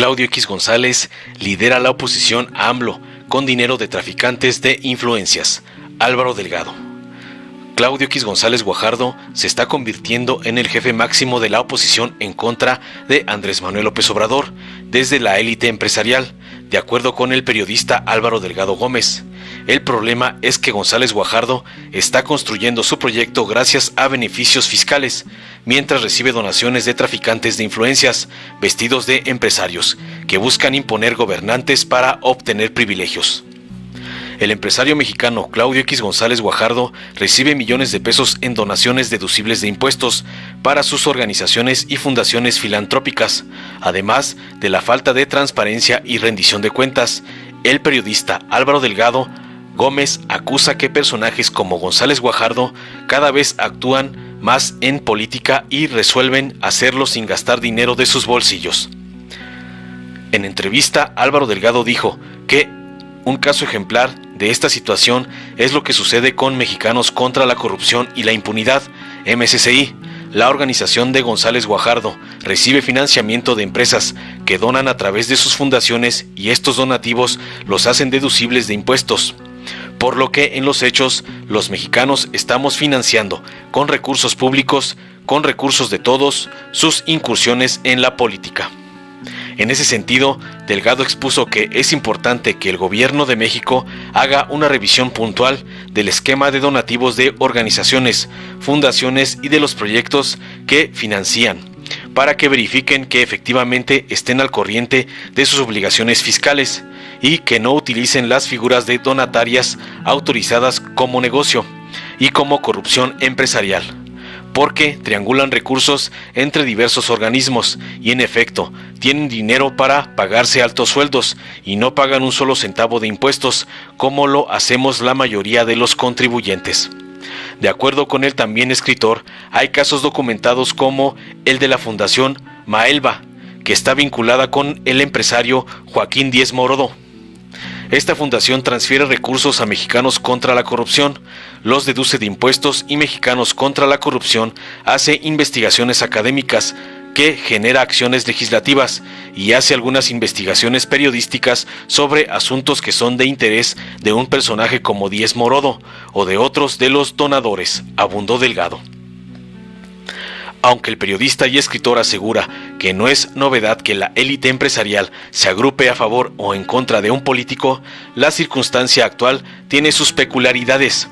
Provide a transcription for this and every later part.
Claudio X González lidera la oposición a AMLO con dinero de traficantes de influencias. Álvaro Delgado. Claudio X González Guajardo se está convirtiendo en el jefe máximo de la oposición en contra de Andrés Manuel López Obrador desde la élite empresarial, de acuerdo con el periodista Álvaro Delgado Gómez. El problema es que González Guajardo está construyendo su proyecto gracias a beneficios fiscales, mientras recibe donaciones de traficantes de influencias, vestidos de empresarios, que buscan imponer gobernantes para obtener privilegios. El empresario mexicano Claudio X González Guajardo recibe millones de pesos en donaciones deducibles de impuestos para sus organizaciones y fundaciones filantrópicas, además de la falta de transparencia y rendición de cuentas. El periodista Álvaro Delgado Gómez acusa que personajes como González Guajardo cada vez actúan más en política y resuelven hacerlo sin gastar dinero de sus bolsillos. En entrevista, Álvaro Delgado dijo que un caso ejemplar de esta situación es lo que sucede con Mexicanos contra la Corrupción y la Impunidad, MCCI. La organización de González Guajardo recibe financiamiento de empresas que donan a través de sus fundaciones y estos donativos los hacen deducibles de impuestos. Por lo que en los hechos, los mexicanos estamos financiando con recursos públicos, con recursos de todos, sus incursiones en la política. En ese sentido, Delgado expuso que es importante que el gobierno de México haga una revisión puntual del esquema de donativos de organizaciones, fundaciones y de los proyectos que financian, para que verifiquen que efectivamente estén al corriente de sus obligaciones fiscales y que no utilicen las figuras de donatarias autorizadas como negocio y como corrupción empresarial, porque triangulan recursos entre diversos organismos y en efecto tienen dinero para pagarse altos sueldos y no pagan un solo centavo de impuestos como lo hacemos la mayoría de los contribuyentes. De acuerdo con el también escritor, hay casos documentados como el de la Fundación Maelba, que está vinculada con el empresario Joaquín Díez Morodo. Esta fundación transfiere recursos a Mexicanos contra la Corrupción, los deduce de impuestos y Mexicanos contra la Corrupción hace investigaciones académicas que genera acciones legislativas y hace algunas investigaciones periodísticas sobre asuntos que son de interés de un personaje como Díez Morodo o de otros de los donadores, abundó Delgado. Aunque el periodista y escritor asegura que no es novedad que la élite empresarial se agrupe a favor o en contra de un político, la circunstancia actual tiene sus peculiaridades,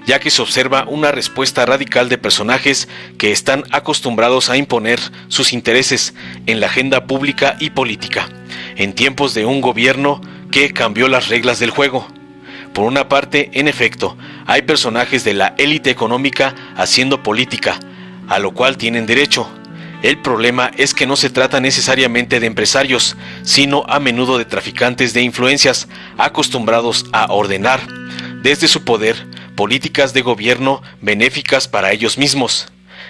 ya que se observa una respuesta radical de personajes que están acostumbrados a imponer sus intereses en la agenda pública y política, en tiempos de un gobierno que cambió las reglas del juego. Por una parte, en efecto, hay personajes de la élite económica haciendo política, a lo cual tienen derecho. El problema es que no se trata necesariamente de empresarios, sino a menudo de traficantes de influencias acostumbrados a ordenar, desde su poder, políticas de gobierno benéficas para ellos mismos.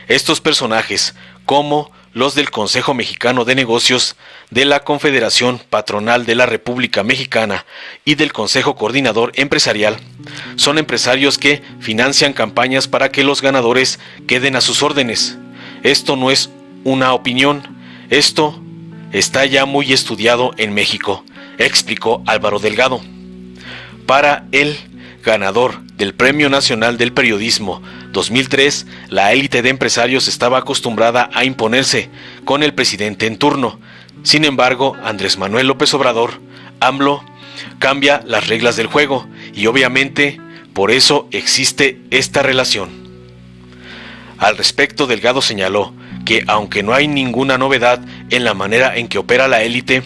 Estos personajes, como los del Consejo Mexicano de Negocios, de la Confederación Patronal de la República Mexicana y del Consejo Coordinador Empresarial, son empresarios que financian campañas para que los ganadores queden a sus órdenes. Esto no es una opinión, esto está ya muy estudiado en México, explicó Álvaro Delgado. Para el ganador del Premio Nacional del Periodismo 2003, la élite de empresarios estaba acostumbrada a imponerse con el presidente en turno. Sin embargo, Andrés Manuel López Obrador, AMLO, cambia las reglas del juego y obviamente por eso existe esta relación. Al respecto, Delgado señaló que aunque no hay ninguna novedad en la manera en que opera la élite,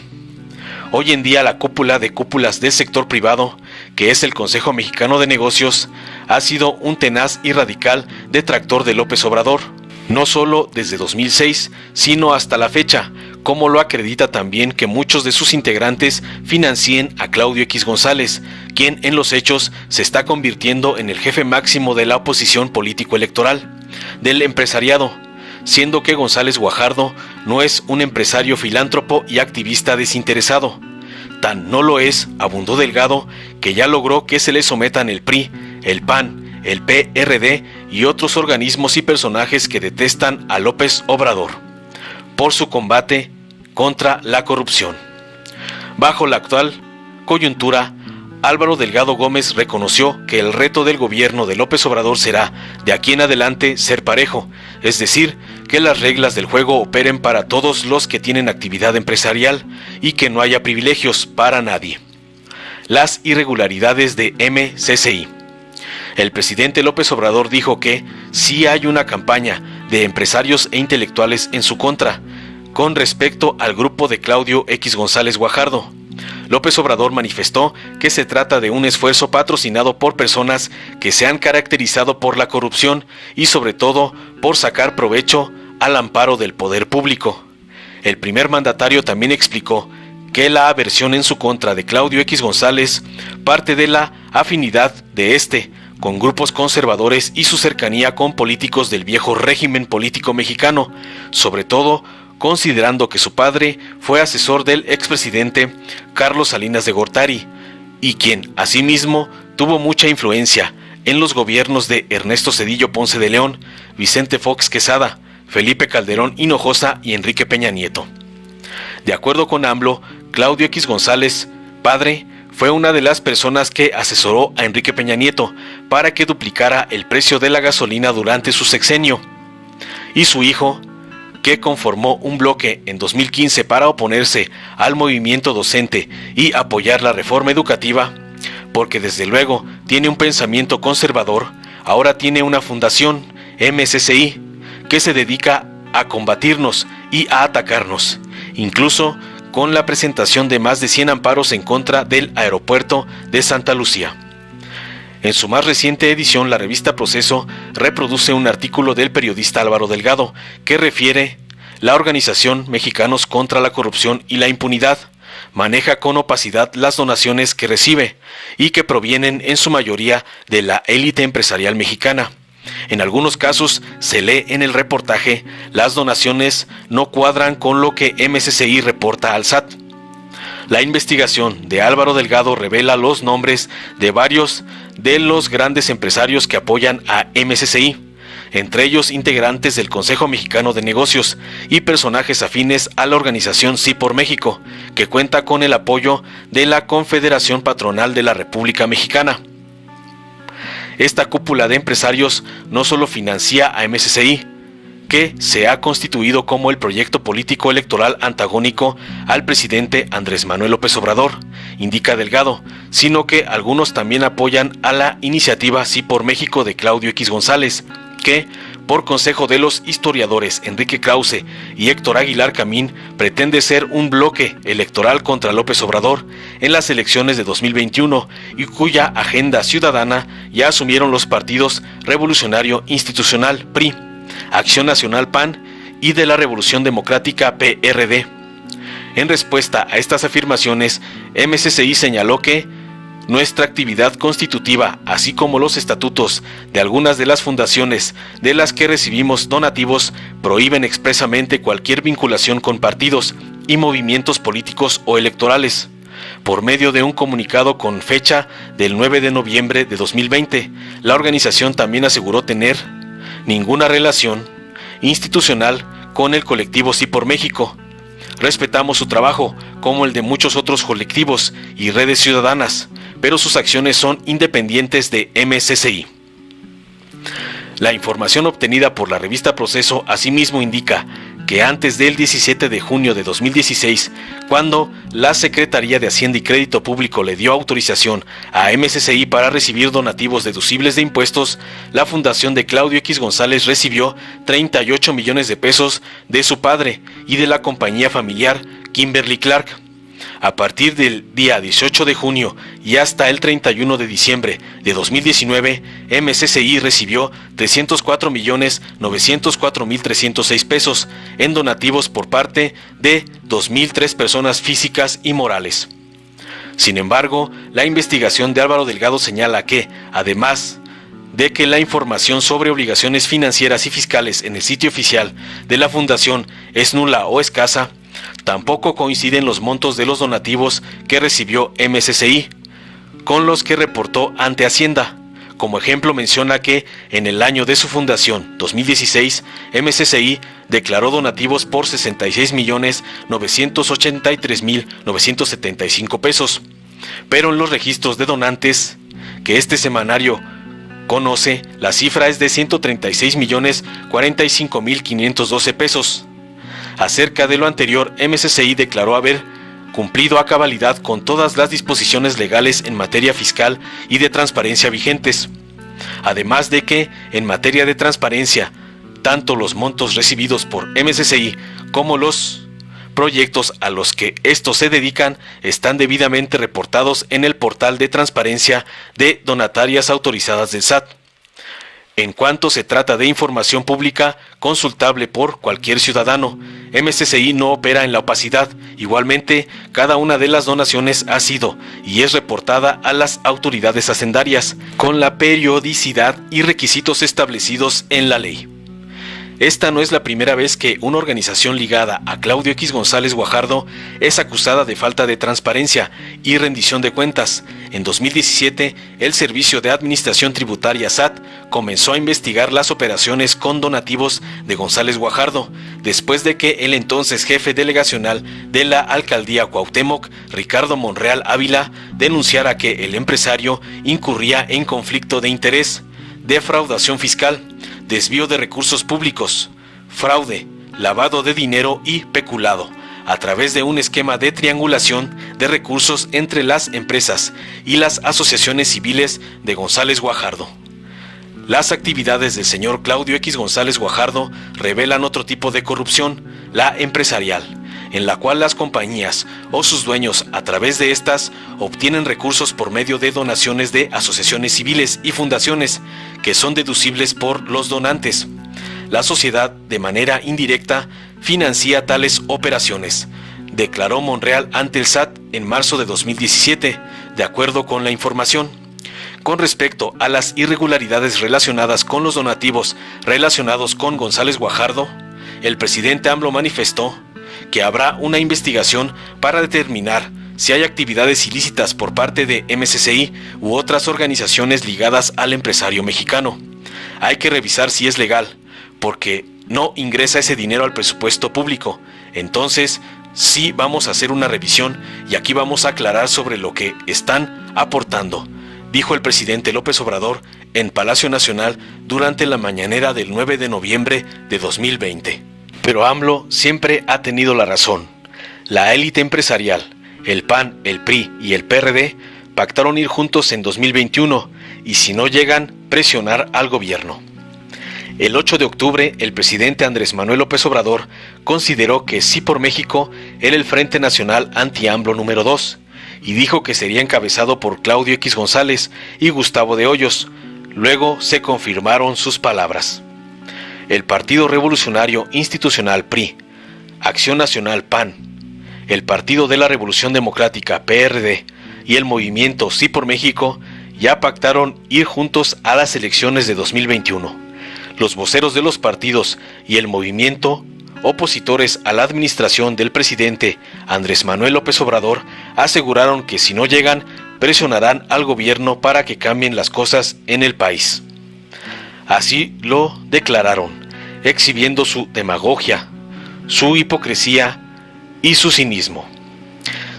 hoy en día la cúpula de cúpulas del sector privado, que es el Consejo Mexicano de Negocios, ha sido un tenaz y radical detractor de López Obrador, no solo desde 2006, sino hasta la fecha, como lo acredita también que muchos de sus integrantes financien a Claudio X González, quien en los hechos se está convirtiendo en el jefe máximo de la oposición político-electoral, del empresariado, siendo que González Guajardo no es un empresario filántropo y activista desinteresado. Tan no lo es, abundó Delgado, que ya logró que se le sometan el PRI, el PAN, el PRD y otros organismos y personajes que detestan a López Obrador por su combate contra la corrupción. Bajo la actual coyuntura, Álvaro Delgado Gómez reconoció que el reto del gobierno de López Obrador será, de aquí en adelante, ser parejo, es decir, que las reglas del juego operen para todos los que tienen actividad empresarial y que no haya privilegios para nadie. Las irregularidades de MCCI. El presidente López Obrador dijo que sí hay una campaña de empresarios e intelectuales en su contra, con respecto al grupo de Claudio X González Guajardo. López Obrador manifestó que se trata de un esfuerzo patrocinado por personas que se han caracterizado por la corrupción y sobre todo por sacar provecho al amparo del poder público. El primer mandatario también explicó que la aversión en su contra de Claudio X González parte de la afinidad de este con grupos conservadores y su cercanía con políticos del viejo régimen político mexicano, sobre todo considerando que su padre fue asesor del expresidente Carlos Salinas de Gortari, y quien, asimismo, tuvo mucha influencia en los gobiernos de Ernesto Zedillo Ponce de León, Vicente Fox Quesada, Felipe Calderón Hinojosa y Enrique Peña Nieto. De acuerdo con AMLO, Claudio X González, padre, fue una de las personas que asesoró a Enrique Peña Nieto para que duplicara el precio de la gasolina durante su sexenio, y su hijo, que conformó un bloque en 2015 para oponerse al movimiento docente y apoyar la reforma educativa, porque desde luego tiene un pensamiento conservador, ahora tiene una fundación, MCCI, que se dedica a combatirnos y a atacarnos, incluso con la presentación de más de 100 amparos en contra del aeropuerto de Santa Lucía. En su más reciente edición, la revista Proceso reproduce un artículo del periodista Álvaro Delgado que refiere: la organización Mexicanos contra la Corrupción y la Impunidad maneja con opacidad las donaciones que recibe y que provienen en su mayoría de la élite empresarial mexicana. En algunos casos, se lee en el reportaje, las donaciones no cuadran con lo que MCCI reporta al SAT. La investigación de Álvaro Delgado revela los nombres de varios de los grandes empresarios que apoyan a MCCI, entre ellos integrantes del Consejo Mexicano de Negocios y personajes afines a la organización Sí por México, que cuenta con el apoyo de la Confederación Patronal de la República Mexicana. Esta cúpula de empresarios no solo financia a MCCI, que se ha constituido como el proyecto político electoral antagónico al presidente Andrés Manuel López Obrador, indica Delgado, sino que algunos también apoyan a la iniciativa Sí por México de Claudio X González, que, por consejo de los historiadores Enrique Krause y Héctor Aguilar Camín, pretende ser un bloque electoral contra López Obrador en las elecciones de 2021 y cuya agenda ciudadana ya asumieron los partidos Revolucionario Institucional PRI, Acción Nacional PAN y de la Revolución Democrática PRD. En respuesta a estas afirmaciones, MCCI señaló que nuestra actividad constitutiva, así como los estatutos de algunas de las fundaciones de las que recibimos donativos, prohíben expresamente cualquier vinculación con partidos y movimientos políticos o electorales. Por medio de un comunicado con fecha del 9 de noviembre de 2020, la organización también aseguró tener ninguna relación institucional con el colectivo Sí por México. Respetamos su trabajo, como el de muchos otros colectivos y redes ciudadanas, pero sus acciones son independientes de MCCI. La información obtenida por la revista Proceso asimismo indica que antes del 17 de junio de 2016, cuando la Secretaría de Hacienda y Crédito Público le dio autorización a MCCI para recibir donativos deducibles de impuestos, la fundación de Claudio X González recibió 38 millones de pesos de su padre y de la compañía familiar Kimberly Clark. A partir del día 18 de junio y hasta el 31 de diciembre de 2019, MCCI recibió 304.904.306 pesos en donativos por parte de 2.003 personas físicas y morales. Sin embargo, la investigación de Álvaro Delgado señala que, además de que la información sobre obligaciones financieras y fiscales en el sitio oficial de la Fundación es nula o escasa, tampoco coinciden los montos de los donativos que recibió MCCI con los que reportó ante Hacienda, Como ejemplo menciona que en el año de su fundación, 2016, MSCI declaró donativos por 66.983.975 pesos, pero en los registros de donantes que este semanario conoce, la cifra es de 136.045.512 pesos. Acerca de lo anterior, MSCI declaró haber cumplido a cabalidad con todas las disposiciones legales en materia fiscal y de transparencia vigentes. Además de que, en materia de transparencia, tanto los montos recibidos por MSCI como los proyectos a los que estos se dedican están debidamente reportados en el portal de transparencia de donatarias autorizadas del SAT. En cuanto se trata de información pública consultable por cualquier ciudadano, MSCI no opera en la opacidad. Igualmente, cada una de las donaciones ha sido y es reportada a las autoridades hacendarias, con la periodicidad y requisitos establecidos en la ley. Esta no es la primera vez que una organización ligada a Claudio X González Guajardo es acusada de falta de transparencia y rendición de cuentas. En 2017, el Servicio de Administración Tributaria SAT comenzó a investigar las operaciones con donativos de González Guajardo, después de que el entonces jefe delegacional de la Alcaldía Cuauhtémoc, Ricardo Monreal Ávila, denunciara que el empresario incurría en conflicto de interés, defraudación fiscal, desvío de recursos públicos, fraude, lavado de dinero y peculado, a través de un esquema de triangulación de recursos entre las empresas y las asociaciones civiles de González Guajardo. Las actividades del señor Claudio X González Guajardo revelan otro tipo de corrupción, la empresarial, en la cual las compañías o sus dueños a través de estas obtienen recursos por medio de donaciones de asociaciones civiles y fundaciones que son deducibles por los donantes. La sociedad, de manera indirecta, financia tales operaciones, declaró Monreal ante el SAT en marzo de 2017, de acuerdo con la información. Con respecto a las irregularidades relacionadas con los donativos relacionados con González Guajardo, el presidente AMLO manifestó que habrá una investigación para determinar si hay actividades ilícitas por parte de MSCI u otras organizaciones ligadas al empresario mexicano. Hay que revisar si es legal, porque no ingresa ese dinero al presupuesto público. Entonces, sí vamos a hacer una revisión y aquí vamos a aclarar sobre lo que están aportando, dijo el presidente López Obrador en Palacio Nacional durante la mañanera del 9 de noviembre de 2020. Pero AMLO siempre ha tenido la razón. La élite empresarial, el PAN, el PRI y el PRD pactaron ir juntos en 2021 y si no llegan, presionar al gobierno. El 8 de octubre, el presidente Andrés Manuel López Obrador consideró que Sí por México era el Frente Nacional Anti-AMLO número 2 y dijo que sería encabezado por Claudio X González y Gustavo de Hoyos. Luego se confirmaron sus palabras. El Partido Revolucionario Institucional PRI, Acción Nacional PAN, el Partido de la Revolución Democrática PRD y el Movimiento Sí por México ya pactaron ir juntos a las elecciones de 2021. Los voceros de los partidos y el movimiento opositores a la administración del presidente Andrés Manuel López Obrador aseguraron que si no llegan, presionarán al gobierno para que cambien las cosas en el país. Así lo declararon, exhibiendo su demagogia, su hipocresía y su cinismo.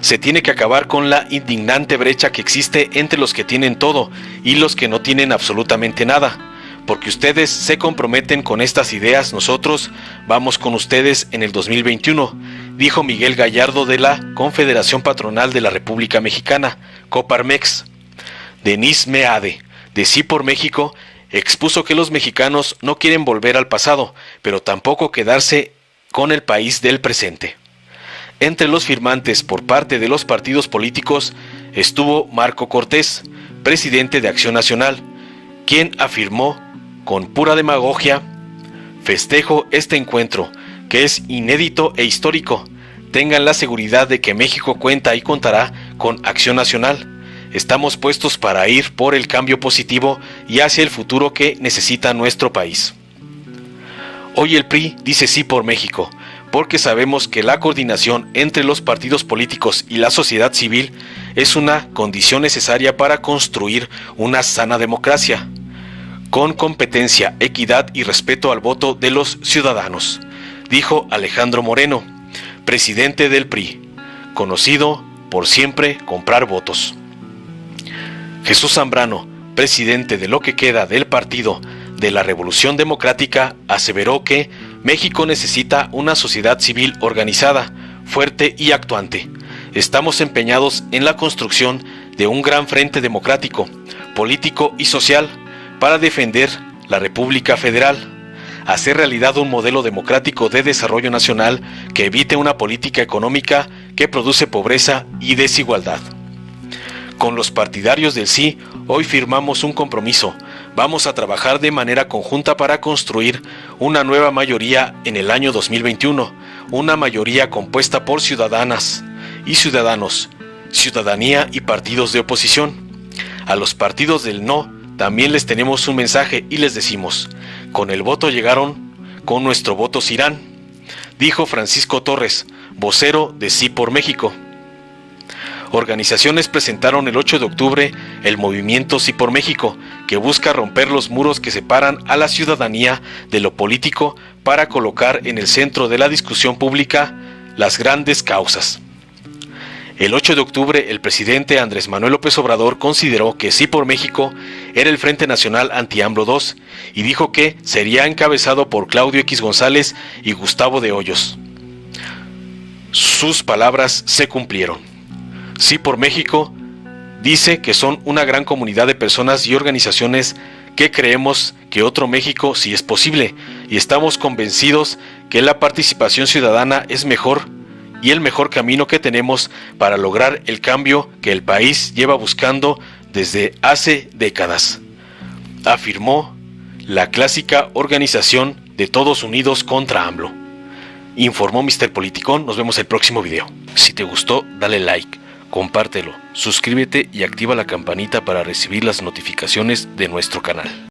Se tiene que acabar con la indignante brecha que existe entre los que tienen todo y los que no tienen absolutamente nada. Porque ustedes se comprometen con estas ideas, nosotros vamos con ustedes en el 2021, dijo Miguel Gallardo de la Confederación Patronal de la República Mexicana, Coparmex. Denise Meade, de Sí por México, expuso que los mexicanos no quieren volver al pasado, pero tampoco quedarse con el país del presente. Entre los firmantes por parte de los partidos políticos estuvo Marco Cortés, presidente de Acción Nacional, quien afirmó con pura demagogia: festejo este encuentro, que es inédito e histórico. Tengan la seguridad de que México cuenta y contará con Acción Nacional. Estamos puestos para ir por el cambio positivo y hacia el futuro que necesita nuestro país. Hoy el PRI dice Sí por México, porque sabemos que la coordinación entre los partidos políticos y la sociedad civil es una condición necesaria para construir una sana democracia, con competencia, equidad y respeto al voto de los ciudadanos, dijo Alejandro Moreno, presidente del PRI, conocido por siempre comprar votos. Jesús Zambrano, presidente de lo que queda del Partido de la Revolución Democrática, aseveró que México necesita una sociedad civil organizada, fuerte y actuante. Estamos empeñados en la construcción de un gran frente democrático, político y social para defender la República Federal, hacer realidad un modelo democrático de desarrollo nacional que evite una política económica que produce pobreza y desigualdad. Con los partidarios del sí, hoy firmamos un compromiso. Vamos a trabajar de manera conjunta para construir una nueva mayoría en el año 2021, una mayoría compuesta por ciudadanas y ciudadanos, ciudadanía y partidos de oposición. A los partidos del no también les tenemos un mensaje y les decimos: con el voto llegaron, con nuestro voto se irán, dijo Francisco Torres, vocero de Sí por México. Organizaciones presentaron el 8 de octubre el movimiento Sí por México, que busca romper los muros que separan a la ciudadanía de lo político para colocar en el centro de la discusión pública las grandes causas. El 8 de octubre, el presidente Andrés Manuel López Obrador consideró que Sí por México era el Frente Nacional Anti-AMLO II y dijo que sería encabezado por Claudio X González y Gustavo de Hoyos. Sus palabras se cumplieron. Sí por México dice que son una gran comunidad de personas y organizaciones que creemos que otro México sí es posible y estamos convencidos que la participación ciudadana es mejor y el mejor camino que tenemos para lograr el cambio que el país lleva buscando desde hace décadas, afirmó la clásica organización de Todos Unidos contra AMLO. Informó Mr. Politicón. Nos vemos el próximo video. Si te gustó, dale like, compártelo, suscríbete y activa la campanita para recibir las notificaciones de nuestro canal.